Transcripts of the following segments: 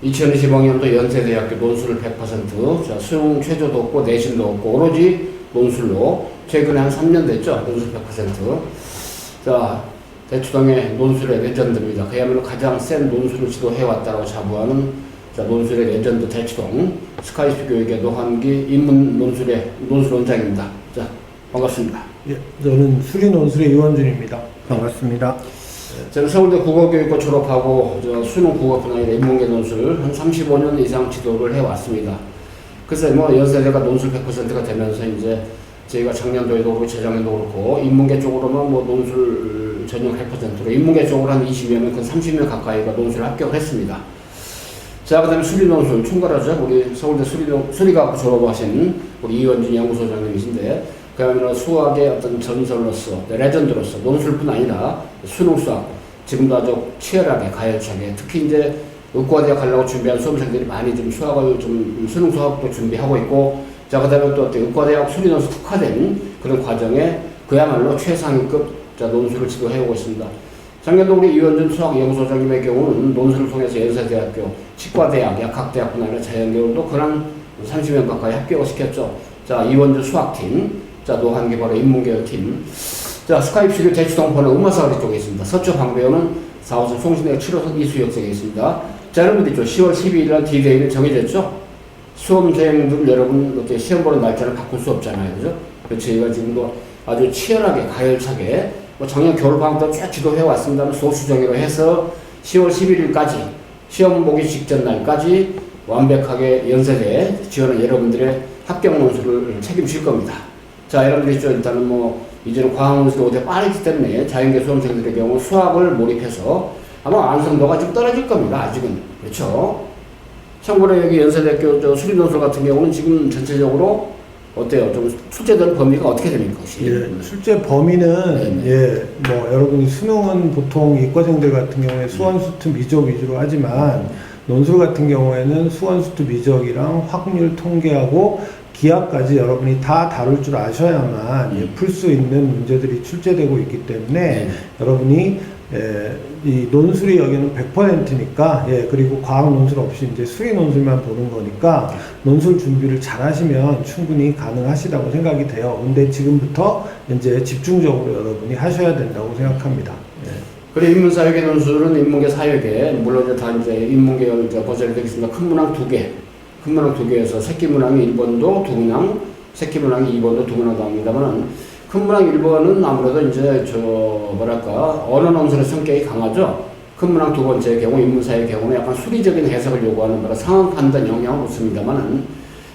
(2025년도) 연세대학교 논술을 100%, 자, 수능 최저도 없고 내신도 없고 오로지 논술로 최근에 한 3년 됐죠. 논술 100%. 자, 대추동의 논술의 레전드입니다. 그야말로 가장 센 논술을 지도해왔다고 자부하는, 자, 논술의 레전드 대추동 스카이스 교육의 노한기 인문 논술의 논술원장입니다. 자, 반갑습니다. 예, 저는 수리 논술의 이원준입니다. 반갑습니다. 저는 서울대 국어교육과 졸업하고 수능 국어뿐 아니라 인문계 논술 한 35년 이상 지도를 해왔습니다. 그래서 뭐 연세대가 논술 100%가 되면서 이제 저희가 작년도에도 그렇고 재작년도 그렇고 인문계 쪽으로만 뭐 논술 전형 100%로 인문계 쪽으로 한 20여 명, 그 30명 가까이가 논술 합격을 했습니다. 자, 그 다음에 수리 논술 충가라죠. 우리 서울대 수리과학부 졸업하신 우리 이원준 연구소장님이신데, 그야말로 수학의 어떤 전설로서, 레전드로서 논술뿐 아니라 수능 수학, 지금도 아주 치열하게, 가열차게, 특히 이제 의과대학 가려고 준비한 수험생들이 많이 좀 수학을 좀, 수능 수학도 준비하고 있고, 자, 그 다음에 또 의과대학 수리논술 특화된 그런 과정에 그야말로 최상위급, 자, 논술을 지도해오고 있습니다. 작년도 우리 이원준 수학연구소장님의 경우는 논술을 통해서 연세대학교, 치과대학, 약학대학뿐 아니라 자연계열도 그런 30명 가까이 합격을 시켰죠. 자, 이원준 수학팀, 자, 노한기 바로 인문계열 팀. 자, 스카이프시를 대추동포는 음마사거리 쪽에 있습니다. 서초 방배호는 4호선 송신대교 7호선 이수역역에 있습니다. 자, 여러분들 있죠. 10월 12일 날 D-Day는 정해졌죠? 수험생들 여러분, 이렇게 시험 보는 날짜를 바꿀 수 없잖아요. 그죠? 그래서 저희가 지금도 아주 치열하게, 가열차게, 뭐 작년 겨울방학 때 쭉 지도해 왔습니다만 소수정예로 해서 10월 11일까지, 시험 보기 직전 날까지 완벽하게 연세대에 지원한 여러분들의 합격 논술을 책임질 겁니다. 자, 여러분들 있죠. 일단은 뭐, 이제는 과학논술이 오히려 빠르기 때문에 자연계 수험생들의 경우 수학을 몰입해서 아마 완성도가 좀 떨어질 겁니다. 아직은. 그렇죠? 참고로 여기 연세대학교 수리논술 같은 경우는 지금 전체적으로 어때요? 좀 출제된 범위가 어떻게 됩니까? 예, 출제 범위는, 예, 뭐, 여러분이 수능은 보통 이과생들 같은 경우에 수원수투 미적 위주로 하지만, 논술 같은 경우에는 수원수투 미적이랑 확률 통계하고 기하까지 여러분이 다 다룰 줄 아셔야만 풀 수 있는 문제들이 출제되고 있기 때문에 여러분이 이 논술이 여기는 100%니까 그리고 과학 논술 없이 이제 수리 논술만 보는 거니까 논술 준비를 잘 하시면 충분히 가능하시다고 생각이 돼요. 근데 지금부터 이제 집중적으로 여러분이 하셔야 된다고 생각합니다. 그리고 인문사회계 논술은 인문계 사회계, 물론 다 이제 인문계 버전이 되겠습니다. 큰 문항 2개. 큰 문항 2개에서 새끼 문항이 1번도 2문항, 새끼 문항이 2번도 2문항 나옵니다만, 큰 문항 1번은 아무래도 이제 언어 논술의 성격이 강하죠. 큰 문항 2번째의 경우, 인문사의 경우는 약간 수리적인 해석을 요구하는 바라 상황 판단 영향은 없습니다만은,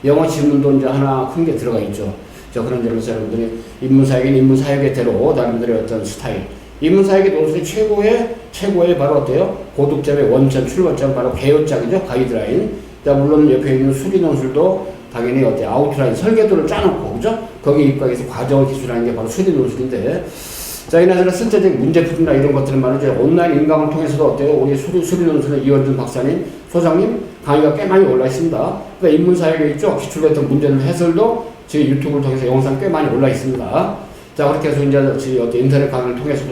영어 지문도 이제 하나 큰 게 들어가 있죠. 자, 그런 점에서 여러분들이 인문사회계는 인문사회계대로 나름대로의 어떤 스타일, 인문사회계 논술의 최고의 바로 어때요? 고득점의 원점, 출발점, 바로 개요짝이죠. 가이드라인. 자, 물론 옆에 있는 수리 논술도 당연히 어때 아웃라인 설계도를 짜놓고, 그죠? 거기에 입각해서 과정을 기술하는 게 바로 수리 논술인데, 자, 이나저나 실제적인 문제풀이나 이런 것들은 말이죠. 온라인 인강을 통해서도 어때요? 우리 수리 논술의 이원준 박사님, 소장님 강의가 꽤 많이 올라 있습니다. 그러니까 인문사회계 있죠? 기출됐던 문제들 해설도 저희 유튜브를 통해서 영상 꽤 많이 올라 있습니다. 자, 그렇게 해서 이제 저희 인터넷 강의를 통해서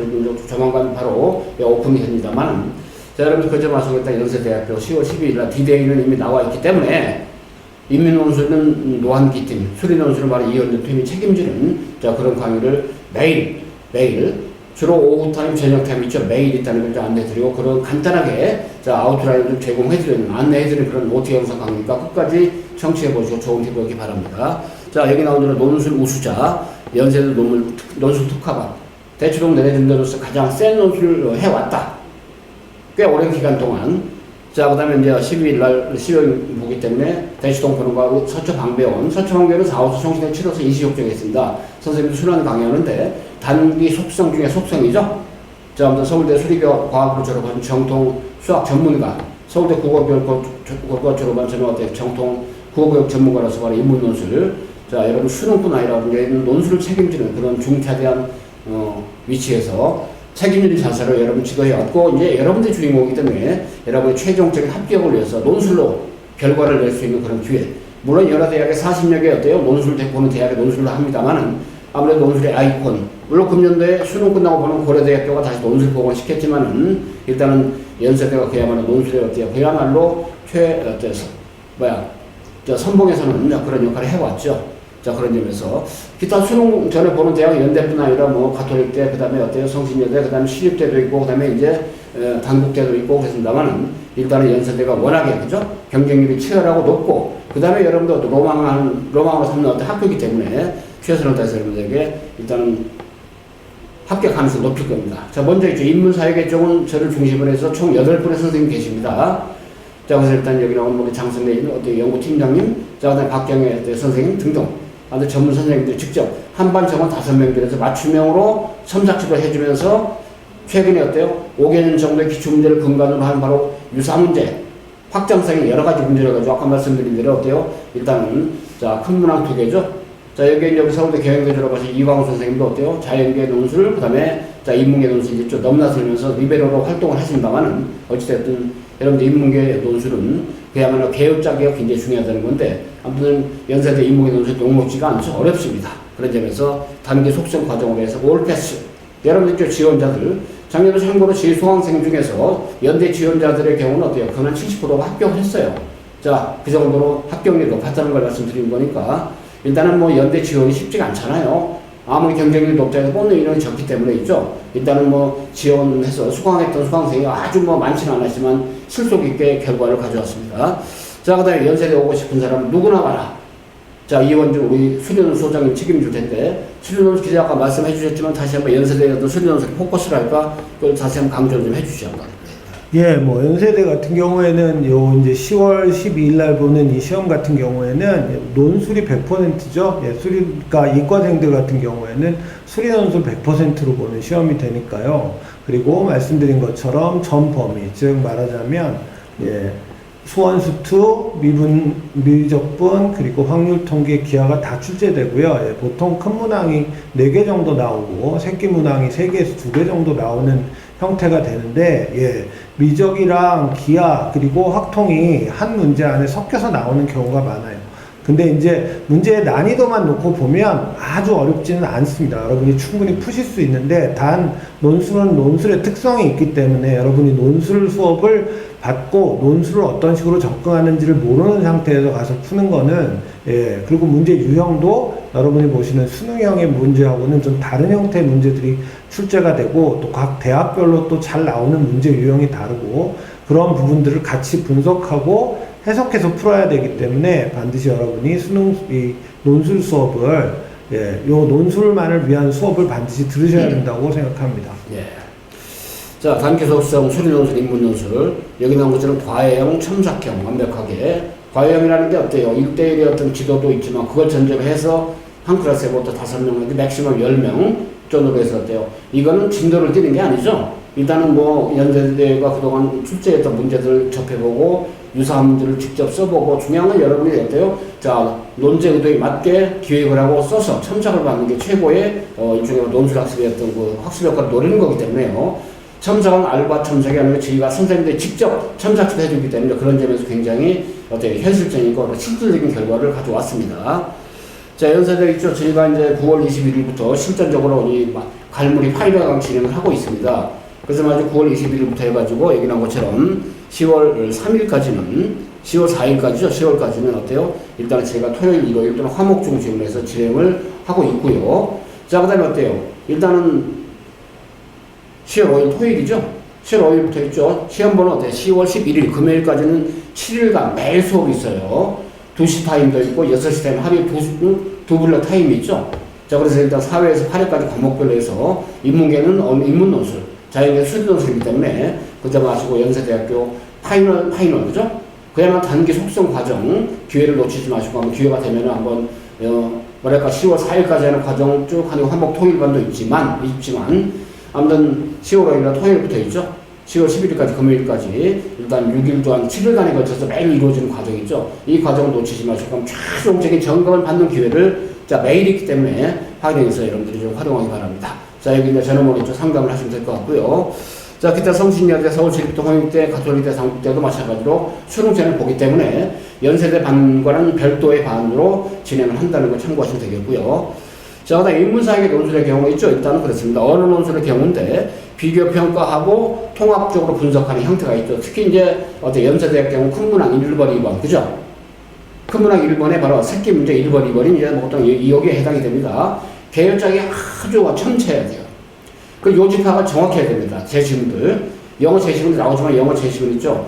조만간 바로 오픈이 됩니다만, 자, 여러분들 그 점 아시겠다. 연세대학교 10월 12일 날 D-Day는 이미 나와 있기 때문에 인민논술은 노한기 팀, 수리논술은 바로 이원준 팀이 책임지는, 자, 그런 강의를 매일 주로 오후 타임, 저녁 타임 있죠. 매일 있다는 걸 안내해드리고, 그런 간단하게 자, 아웃라인을 좀 제공해드리는, 안내해드리는 그런 OT 영상 강의니까 끝까지 청취해보시고 좋은 팁 보기 바랍니다. 자, 여기 나오는 논술 우수자, 연세대 논술 특화반, 대추동 내내준대로서 가장 센 논술을 해왔다. 꽤 오랜 기간 동안. 자, 그 다음에 이제 12일 날 시험 보기 때문에 대추동 보는과 서초 방배원, 서초 방배원은 4호선 송신대 7호선 이수역역에 있습니다. 선생님도 수련 강의하는데 단기 속성 중에 속성이죠. 자, 아무튼 서울대 수리과학으로 졸업한 정통 수학 전문가, 서울대 국어교육 졸업한 저는 어때 정통 국어교육 전문가로서 바로 인문 논술. 자, 여러분 수능뿐 아니라 논술을 책임지는 그런 중차대한 위치에서 책임지는 자세로 여러분 지도해 왔고, 이제 여러분들이 주인공이기 때문에 여러분의 최종적인 합격을 위해서 논술로 결과를 낼 수 있는 그런 기회. 물론 여러 대학에 40여 개 어때요? 논술 보는 대학에 논술을 합니다만은 아무래도 논술의 아이콘. 물론 금년도에 수능 끝나고 보는 고려대학교가 다시 논술 복원 시켰지만은 일단은 연세대가 그야말로 논술의 어때요? 그야말로 선봉에서는 그런 역할을 해왔죠. 자, 그런 점에서 기타 수능 전에 보는 대학 연대뿐 아니라 뭐 가톨릭대, 그 다음에 어때요? 성신여대, 그 다음에 시립대도 있고, 그 다음에 이제 단국대도 있고 그랬습니다만은 일단은 연세대가 워낙에 그죠? 경쟁률이 치열하고 높고, 그 다음에 여러분도 로망으로 삼는 어떤 학교이기 때문에 최선을 다해서 여러분들에게 일단은 합격 가능성을 높일 겁니다. 자, 먼저 있죠. 인문사회계 쪽은 저를 중심으로 해서 총 8분의 선생님이 계십니다. 자, 그래서 일단 여기 나오는 우리 장성래 연구팀장님, 자, 그 다음에 박경혜 선생님 등등. 전문 선생님들이 직접 한반 정원 5명 들여서 맞춤형으로 첨삭지를 해주면서 최근에 어때요? 5개년 정도의 기출문제를 근간으로 한 바로 유사문제, 확장성의 여러 가지 문제를 가지고 아까 말씀드린 대로 어때요? 일단은, 자, 큰 문항 2개죠? 자, 여기 서울대 경영대 졸업하신 이광호 선생님도 어때요? 자연계 논술, 그 다음에, 자, 인문계 논술 이제 좀 넘나들면서 리베로로 활동을 하신다만은, 어찌됐든, 여러분들 인문계 논술은 그야말로 개혁자개혁 굉장히 중요하다는 건데, 아무튼 연세대 인문계 논술 녹록지가 않죠. 어렵습니다. 그런 점에서 단기 속성 과정으로 해서 올패스. 여러분들 지원자들, 작년에 참고로 수강생 중에서 연대 지원자들의 경우는 어때요? 그건 70%가 합격을 했어요. 자, 그 정도로 합격률이 높았다는 걸 말씀드린 거니까, 일단은 뭐 연대 지원이 쉽지가 않잖아요. 아무리 경쟁률이 높다 해도 뽑는 인원이 적기 때문에 있죠. 일단은 뭐 지원해서 수강했던 수강생이 아주 뭐 많지는 않았지만 실속 있게 결과를 가져왔습니다. 자, 그 다음에 연세대 오고 싶은 사람 누구나 가라. 자, 이원주 우리 수련원 소장님 책임질 텐데, 수련원 기자 아까 말씀해 주셨지만 다시 한번 연세대에 어떤 수련원에 포커스를 할까? 그걸 다시 한번 강조를 좀 해주시죠. 예, 뭐 연세대 같은 경우에는 요 이제 10월 12일 날 보는 이 시험 같은 경우에는 논술이 100%죠. 예, 그러니까 이과생들 같은 경우에는 수리 논술 100%로 보는 시험이 되니까요. 그리고 말씀드린 것처럼 전 범위, 즉 말하자면 예, 수원수투, 미적분, 그리고 확률 통계 기하가 다 출제되고요. 예, 보통 큰 문항이 4개 정도 나오고 새끼 문항이 3개에서 2개 정도 나오는 형태가 되는데, 예, 미적이랑 기하 그리고 확통이 한 문제 안에 섞여서 나오는 경우가 많아요. 근데 이제 문제의 난이도만 놓고 보면 아주 어렵지는 않습니다. 여러분이 충분히 푸실 수 있는데, 단 논술은 논술의 특성이 있기 때문에 여러분이 논술 수업을 받고 논술을 어떤 식으로 접근하는지를 모르는 상태에서 가서 푸는 거는, 예, 그리고 문제 유형도 여러분이 보시는 수능형의 문제하고는 좀 다른 형태의 문제들이 출제가 되고, 또 각 대학별로 또 잘 나오는 문제 유형이 다르고, 그런 부분들을 같이 분석하고 해석해서 풀어야 되기 때문에 반드시 여러분이 이 논술 수업을, 예, 요 논술만을 위한 수업을 반드시 들으셔야 된다고 생각합니다. 예. 자, 단기 속성, 수리 논술, 인문 논술. 여기 나온 것처럼 과외형, 첨삭형 완벽하게. 과외형이라는 게 어때요? 1대1의 어떤 지도도 있지만 그걸 전제로 해서 한 클래스에부터 5명, 맥시멈 10명 정도로 해서 어때요? 이거는 진도를 띄는 게 아니죠. 일단은 뭐 연세대가 그동안 출제했던 문제들 접해보고 유사한 문제를 직접 써보고, 중요한 건 여러분이 어때요? 자, 논제 의도에 맞게 기획을 하고 써서 첨삭을 받는 게 최고의 일종의 논술학습의 어떤 그 학습 효과를 노리는 거기 때문에요. 첨삭은 알바 첨삭이 아니라 저희가 선생님들이 직접 첨삭도 해주기 때문에 그런 점에서 굉장히 어떻게 현실적이고 실질적인 결과를 가져왔습니다. 자, 연세대 있죠. 저희가 이제 9월 21일부터 실전적으로 이 갈무리 파일강 진행을 하고 있습니다. 그래서 마저 9월 21일부터 해가지고 여기 나온 것처럼 10월 3일까지는 10월 4일까지죠. 10월까지는 어때요? 일단 제가 토요일, 일요일 또는 화목 중심으로 해서 진행을 하고 있고요. 자, 그 다음에 어때요? 일단은 10월 5일 토요일이죠. 10월 5일부터 있죠. 시험번호 어때요? 10월 11일 금요일까지는 7일간 매일 수업이 있어요. 2시 타임도 있고 6시 타임 하루에 두 블럭 타임이 있죠. 자, 그래서 일단 4회에서 8회까지 과목별로 해서 인문계는 인문 논술, 자연계 수리 논술이기 때문에 그저 마시고 연세대학교 파이널 그죠? 그야말로 단기 속성 과정 기회를 놓치지 마시고 한번 기회가 되면 한번 뭐랄까 10월 4일까지 하는 과정 쭉 하는 화목 토일반도 있지만 아무튼 10월 5일날 토요일부터 있죠. 10월 11일까지 금요일까지 일단 6일 동안 7일간에 걸쳐서 매일 이루어지는 과정이죠. 이 과정을 놓치지 마시고 최종적인 점검을 받는 기회를 자 매일 있기 때문에 활용해서 여러분들이 좀 활용하기 바랍니다. 자 여기 이제 전화번호 좀 상담을 하시면 될 것 같고요. 자 기타 성신여대 서울시립대 홍익대 가톨릭대 상국대도 마찬가지로 수능제를 보기 때문에 연세대 반과는 별도의 반으로 진행을 한다는 걸 참고하시면 되겠고요. 자 그다음 인문사회계 논술의 경우 있죠. 일단은 그렇습니다. 어느 논술의 경우인데 비교 평가하고 통합적으로 분석하는 형태가 있죠. 특히 이제 어떤 연세대의 경우 큰 문항 1번, 2번 그죠? 큰 문항 1번에 바로 새끼 문제 1번, 2번이 이제 보통 여기에 해당이 됩니다. 계열장이 아주 첨체해야 돼요. 그 요지파가 정확해야 됩니다. 제시문들. 영어 제시문이 나오지만 영어 제시문 있죠.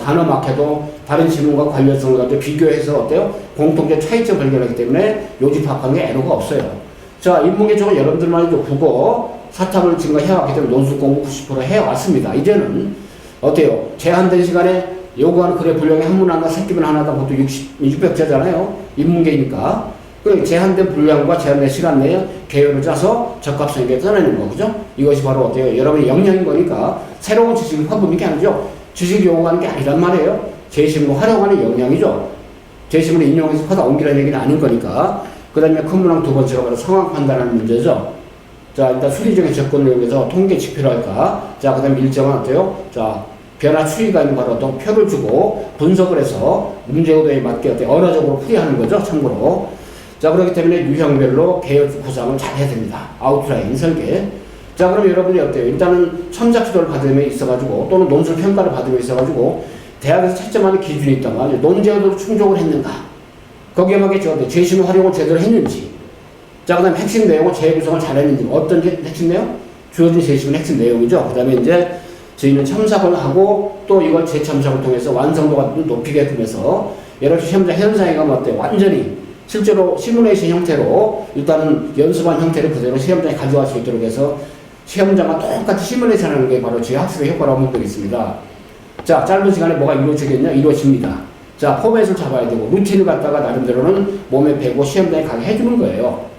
단어 막혀도 다른 지문과 관련성을 가지고 비교해서 어때요? 공통적 차이점 발견하기 때문에 요지파악하는 게 애로가 없어요. 자, 인문계 쪽은 여러분들만 국어, 사탐을 지금 해왔기 때문에 논술 공부 90% 해왔습니다. 이제는 어때요? 제한된 시간에 요구하는 글의 분량이 한 문항과 새끼문 하나당 보통 600자잖아요. 인문계니까. 그 제한된 분량과 제한된 시간 내에 계열을 짜서 적합성 있게 써내는 거, 그죠? 이것이 바로 어때요? 여러분의 역량인 거니까 새로운 지식을 퍼붓는 게 아니죠. 지식을 요구하는 게 아니란 말이에요. 제시문을 활용하는 역량이죠. 제시문을 인용해서 퍼다 옮기라는 얘기는 아닌 거니까. 그 다음에 큰 문항 두 번째로 바로 상황 판단하는 문제죠. 자, 일단 수리적인 접근을 이용해서 통계 지표를 할까? 자, 그 다음에 일정은 어때요? 자, 변화 추이가 있는 바로 어떤 표를 주고 분석을 해서 문제 의도에 맞게 어때 언어적으로 풀이하는 거죠. 참고로. 자, 그렇기 때문에 유형별로 계열 구상을 잘 해야 됩니다. 아웃라인 설계. 자, 그럼 여러분이 어때요? 일단은 첨삭 지도를 받음에 있어가지고 또는 논술 평가를 받음에 있어가지고 대학에서 채점하는 기준이 있단 말이에요. 논제 의도를 충족을 했는가? 거기에 맞게 제시문 활용을 제대로 했는지. 자, 그 다음에 핵심 내용을 재구성을 잘 했는지. 어떤 핵심 내용? 주어진 제시문 핵심 내용이죠. 그 다음에 이제 저희는 첨삭을 하고 또 이걸 재첨삭을 통해서 완성도가 높이게끔 해서 여러 가지 시험장 현상에 가면 어때요? 완전히 실제로 시뮬레이션 형태로 일단은 연습한 형태를 그대로 시험장에 가져갈 수 있도록 해서 시험장과 똑같이 시뮬레이션 하는 게 바로 저희 학습의 효과라고 보고 있습니다. 자, 짧은 시간에 뭐가 이루어지겠냐? 이루어집니다. 자, 포맷을 잡아야 되고 루틴을 갖다가 나름대로는 몸에 배고 시험장에 가게 해주는 거예요.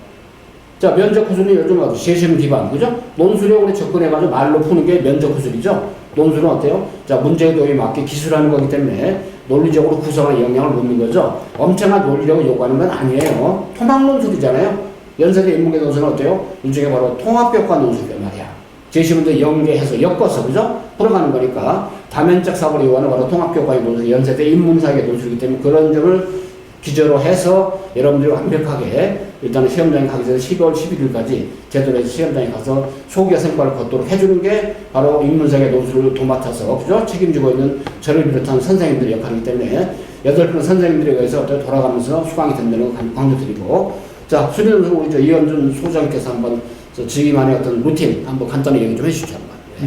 자, 면접 구술은 요즘 제시문 기반, 그죠? 논술형으로 접근해가지고 말로 푸는 게 면접 구술이죠. 논술은 어때요? 자, 문제 의도에 맞게 기술하는 거기 때문에 논리적으로 구성하는 역량을 묻는 거죠. 엄청난 논리력을 요구하는 건 아니에요. 토막 논술이잖아요. 연세대 인문계 논술은 어때요? 일종의 바로 통합교과 논술이란 말이야. 제시문들 연계해서 엮어서, 그죠? 풀어가는 거니까 다면적 사고를 요구하는 바로 통합교과의 논술, 연세대 인문사학의 논술이기 때문에 그런 점을 기저로 해서 여러분들이 완벽하게 일단은 시험장에 가기 전에 12월 11일까지 제대로 해서 시험장에 가서 소기화 성과를 걷도록 해주는 게 바로 인문사학의 논술을 도맡아서 그죠? 책임지고 있는 저를 비롯한 선생님들의 역할이기 때문에 8분 선생님들에 의해서 돌아가면서 수강이 된다는 걸 강조드리고 자, 수리논술 우리 이현준 소장님께서 한번 지기만의 어떤 루틴 한번 간단히 얘기 좀 해주시죠.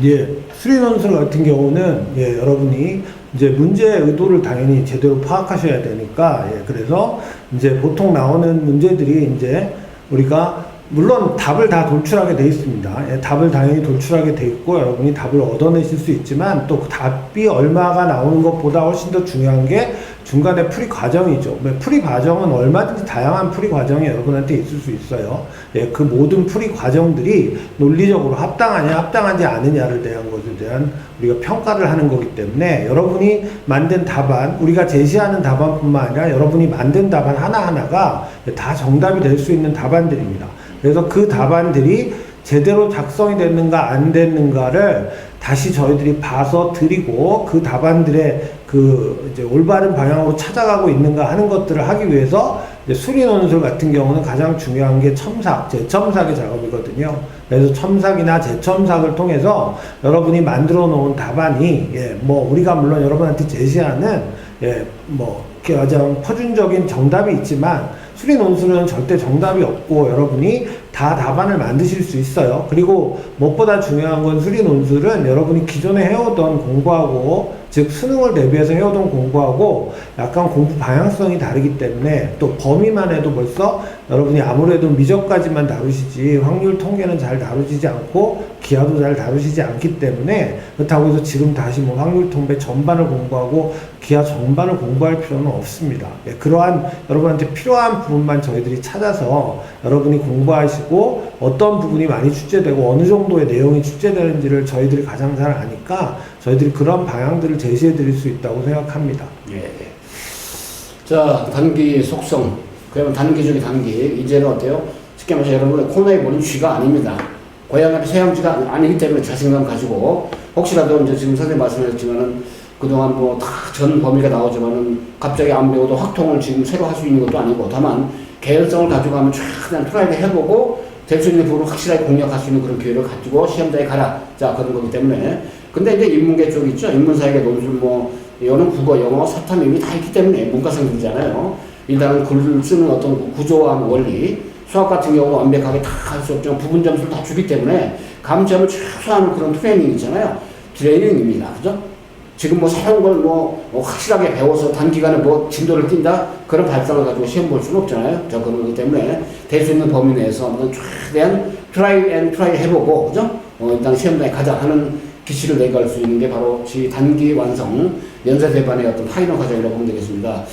예, 수리논술 같은 경우는 예, 여러분이 이제 문제 의도를 당연히 제대로 파악하셔야 되니까 예, 그래서 이제 보통 나오는 문제들이 이제 우리가 물론 답을 다 돌출하게 돼 있습니다. 예, 답을 당연히 돌출하게 돼 있고 여러분이 답을 얻어내실 수 있지만 또 그 답이 얼마가 나오는 것보다 훨씬 더 중요한 게 중간에 풀이 과정이죠. 풀이 과정은 얼마든지 다양한 풀이 과정이 여러분한테 있을 수 있어요. 예, 그 모든 풀이 과정들이 논리적으로 합당하냐 합당하지 않느냐를 대한 것에 대한 우리가 평가를 하는 거기 때문에 여러분이 만든 답안, 우리가 제시하는 답안뿐만 아니라 여러분이 만든 답안 하나하나가 다 정답이 될 수 있는 답안들입니다. 그래서 그 답안들이 제대로 작성이 됐는가 안 됐는가를 다시 저희들이 봐서 드리고 그 답안들의 그 이제 올바른 방향으로 찾아가고 있는가 하는 것들을 하기 위해서 이제 수리논술 같은 경우는 가장 중요한 게 첨삭, 재첨삭의 작업이거든요. 그래서 첨삭이나 재첨삭을 통해서 여러분이 만들어 놓은 답안이 예, 뭐 우리가 물론 여러분한테 제시하는 예, 뭐 가장 표준적인 정답이 있지만 수리논술은 절대 정답이 없고 여러분이 다 답안을 만드실 수 있어요. 그리고 무엇보다 중요한 건 수리논술은 여러분이 기존에 해오던 공부하고 즉 수능을 대비해서 해오던 공부하고 약간 공부 방향성이 다르기 때문에 또 범위만 해도 벌써 여러분이 아무래도 미적까지만 다루시지 확률 통계는 잘 다루시지 않고 기하도 잘 다루시지 않기 때문에 그렇다고 해서 지금 다시 뭐 확률 통계 전반을 공부하고 기하 전반을 공부할 필요는 없습니다. 예, 그러한 여러분한테 필요한 부분만 저희들이 찾아서 여러분이 공부하시고 어떤 부분이 많이 출제되고 어느 정도의 내용이 출제되는지를 저희들이 가장 잘 아니까 저희들이 그런 방향들을 제시해 드릴 수 있다고 생각합니다. 예. 자, 단기 속성. 그러면 단기 중에 단기. 이제는 어때요? 쉽게 말해서 여러분의 코너에 보는 쥐가 아닙니다. 고양 앞에 새양쥐가 아니기 때문에 자신감 가지고 혹시라도 이제 지금 선생님 말씀하셨지만은 그동안 뭐 다 전 범위가 나오지만은 갑자기 안 배워도 확통을 지금 새로 할 수 있는 것도 아니고 다만 개연성을 가지고 하면 최대한 트라이를 해보고 될 수 있는 부분을 확실하게 공략할 수 있는 그런 기회를 가지고 시험장에 가라. 자, 그런 거기 때문에. 근데 이제 인문계 쪽 있죠. 인문사회계 논술 뭐 이거는 국어, 영어, 사탐 이미 다 있기 때문에 문과생들이잖아요. 일단은 글을 쓰는 어떤 구조와 원리, 수학 같은 경우는 완벽하게 다 할 수 없지만 부분 점수를 다 주기 때문에 감점을 최소한 그런 트레이닝 있잖아요. 트레이닝입니다. 그죠? 지금 뭐 새로운 걸 뭐 확실하게 배워서 단기간에 뭐 진도를 뛴다? 그런 발상을 가지고 시험 볼 수는 없잖아요. 저 그런 거기 때문에 될 수 있는 범위 내에서 한번 최대한 트라이 해보고, 그죠? 일단 시험장에 가자 하는 기치를 내갈 수 있는 게 바로 단기 완성, 연세대반의 어떤 파이널 과정이라고 보면 되겠습니다.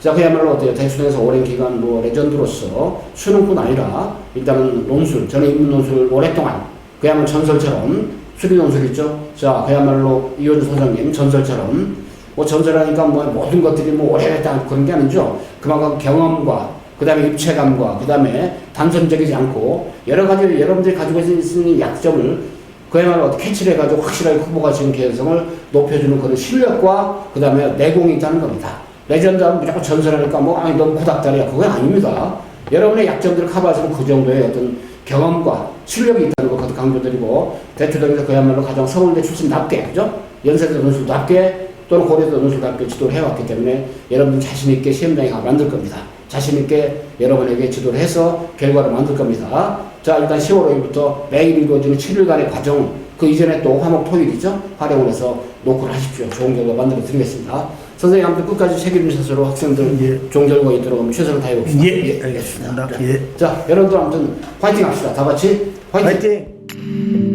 자, 그야말로 어때요? 대순에서 오랜 기간 뭐 레전드로서 수능뿐 아니라 일단은 논술, 저는 인문 논술 오랫동안 그야말로 전설처럼 수리 논술 있죠? 자, 그야말로 이현주 소장님 전설처럼 뭐 전설하니까 뭐 모든 것들이 뭐 오래됐다 그런 게 아니죠. 그만큼 경험과 그 다음에 입체감과 그 다음에 단선적이지 않고 여러 가지 여러분들이 가지고 있는 약점을 그야말로 캐치를 해가지고 확실하게 후보가 지금 개연성을 높여주는 그런 실력과 그 다음에 내공이 있다는 겁니다. 레전드하면 무조건 전설하니까 뭐 아니 너무 구닥다리야. 그건 아닙니다. 여러분의 약점들을 커버하시는 그 정도의 어떤 경험과 실력이 있다는 것 강조드리고 대표적으로 그야말로 가장 서울대 출신답게, 그죠? 연세대 논술답게 또는 고려대 논술답게 지도를 해왔기 때문에 여러분 자신있게 시험장에 가 만들 겁니다. 자신있게 여러분에게 지도를 해서 결과를 만들 겁니다. 자, 일단 10월 5일부터 매일 이루어지는 7일간의 과정, 그 이전에 또 화목 토일이죠? 활용을 해서 노크를 하십시오. 좋은 결과 만들어 드리겠습니다. 선생님 아무튼 끝까지 책임지셔서 학생들 좋은 결과 있도록 최선을 다해봅시다. 예, 알겠습니다. 예. 자, 여러분들 아무튼 파이팅 합시다. 다 같이 파이팅! 화이팅!